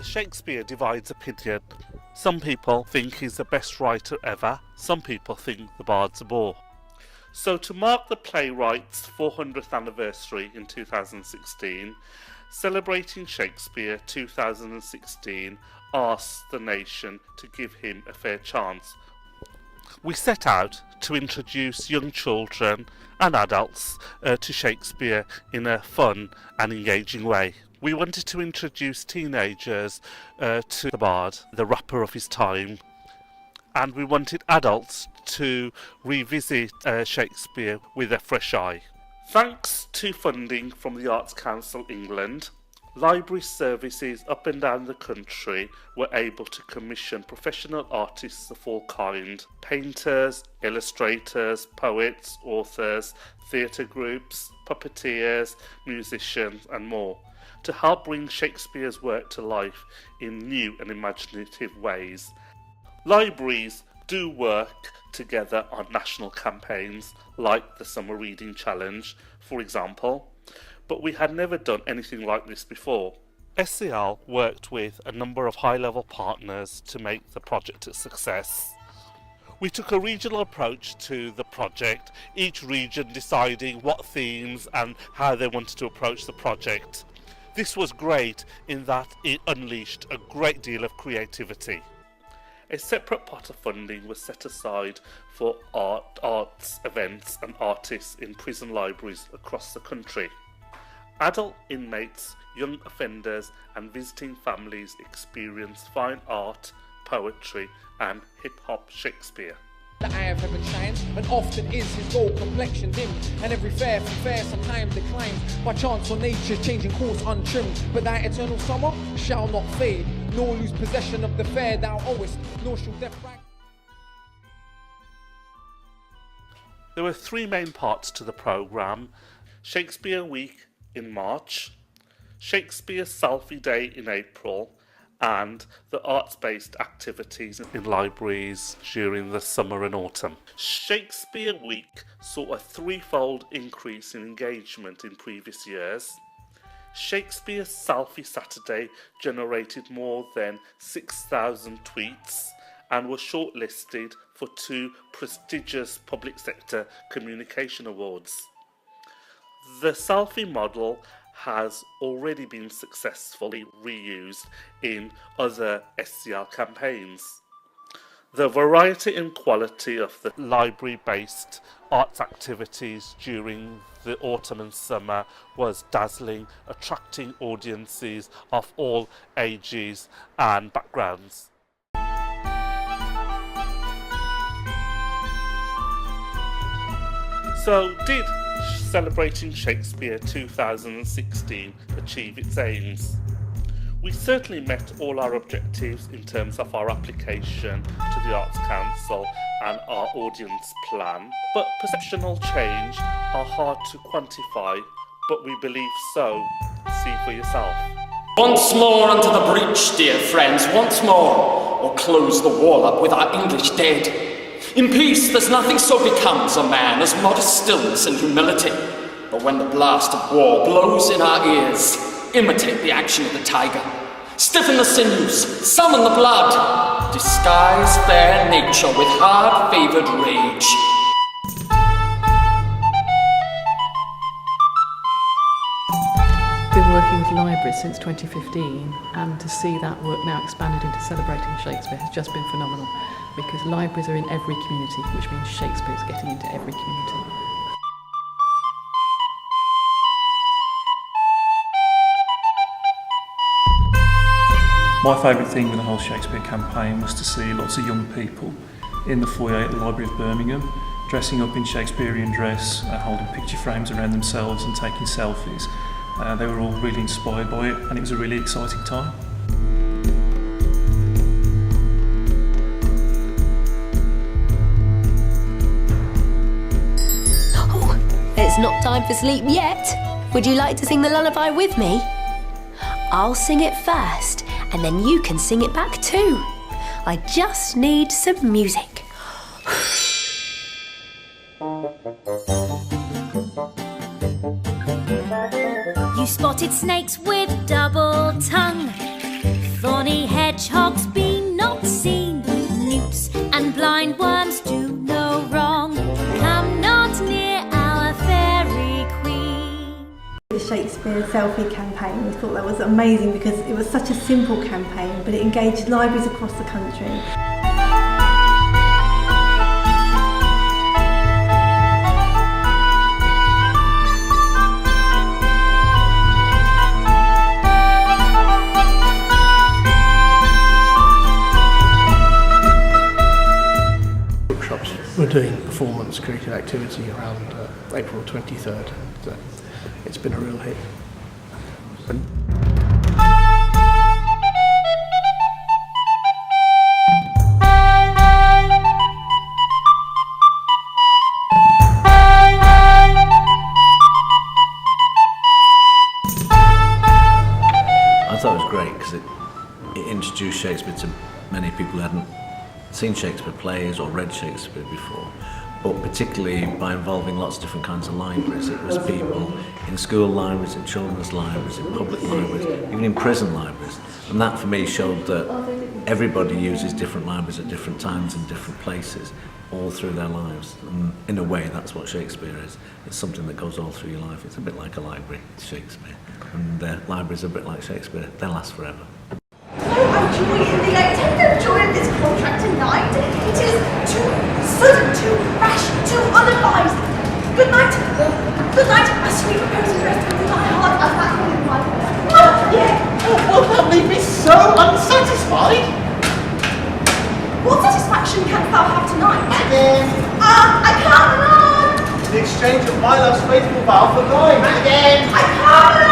Shakespeare divides opinion. Some people think he's the best writer ever, some people think the bard's a bore. So to mark the playwright's 400th anniversary in 2016, Celebrating Shakespeare 2016 asks the nation to give him a fair chance. We set out to introduce young children and adults to Shakespeare in a fun and engaging way. We wanted to introduce teenagers to the bard, the rapper of his time, and we wanted adults to revisit Shakespeare with a fresh eye. Thanks to funding from the Arts Council England, library services up and down the country were able to commission professional artists of all kinds: painters, illustrators, poets, authors, theatre groups, puppeteers, musicians and more, to help bring Shakespeare's work to life in new and imaginative ways. Libraries do work together on national campaigns like the Summer Reading Challenge, for example, but we had never done anything like this before. SCL worked with a number of high-level partners to make the project a success. We took a regional approach to the project, each region deciding what themes and how they wanted to approach the project. This was great in that it unleashed a great deal of creativity. A separate pot of funding was set aside for arts events and artists in prison libraries across the country. Adult inmates, young offenders and visiting families experience fine art, poetry and hip-hop Shakespeare. The eye of heaven shines, and often is his gold complexion dim, and every fair from fair sometime declines, by chance or nature's changing course untrimmed. But thy eternal summer shall not fade, nor lose possession of the fair thou owest, nor shall death rank. There were three main parts to the programme: Shakespeare Week in March, Shakespeare Selfie Day in April, and the arts-based activities in libraries during the summer and autumn. Shakespeare Week saw a threefold increase in engagement in previous years. Shakespeare Selfie Saturday generated more than 6,000 tweets and was shortlisted for 2 prestigious public sector communication awards. The selfie model has already been successfully reused in other SCL campaigns. The variety and quality of the library-based arts activities during the autumn and summer was dazzling, attracting audiences of all ages and backgrounds. So, did Celebrating Shakespeare 2016 achieve its aims? We certainly met all our objectives in terms of our application to the Arts Council and our audience plan, but perceptual change are hard to quantify, but we believe so. See for yourself. Once more unto the breach, dear friends, once more, or close the wall up with our English dead. In peace, there's nothing so becomes a man as modest stillness and humility. But when the blast of war blows in our ears, imitate the action of the tiger. Stiffen the sinews, summon the blood, disguise fair nature with hard-favoured rage. Been working with libraries since 2015, and to see that work now expanded into Celebrating Shakespeare has just been phenomenal, because libraries are in every community, which means Shakespeare is getting into every community. My favourite thing with the whole Shakespeare campaign was to see lots of young people in the foyer at the Library of Birmingham, dressing up in Shakespearean dress, holding picture frames around themselves and taking selfies. They were all really inspired by it, and it was a really exciting time. It's not time for sleep yet. Would you like to sing the lullaby with me? I'll sing it first, and then you can sing it back too. I just need some music. You spotted snakes with double tongue, hedgehogs be not seen, newts and blind worms do no wrong. Come not near our fairy queen. The Shakespeare selfie campaign, we thought that was amazing because it was such a simple campaign, but it engaged libraries across the country. We're doing performance creative activity around April 23rd. And, it's been a real hit. I thought it was great because it introduced Shakespeare to many people who hadn't seen Shakespeare plays or read Shakespeare before, but particularly by involving lots of different kinds of libraries. It was people in school libraries, in children's libraries, in public libraries, even in prison libraries. And that for me showed that everybody uses different libraries at different times in different places, all through their lives. And in a way, that's what Shakespeare is. It's something that goes all through your life. It's a bit like a library, it's Shakespeare. And libraries are a bit like Shakespeare. They'll last forever. I'm joining the attendant joining this contract tonight. It is too sudden, too rash, too unadvised. Good night. Good night. A sweet reposing rest with my heart as that holy one. Oh, yeah. Oh, that leave me so unsatisfied. What satisfaction canst thou have tonight? Again. I can't run. The exchange of my love's faithful vow for thine. Again. I can't run.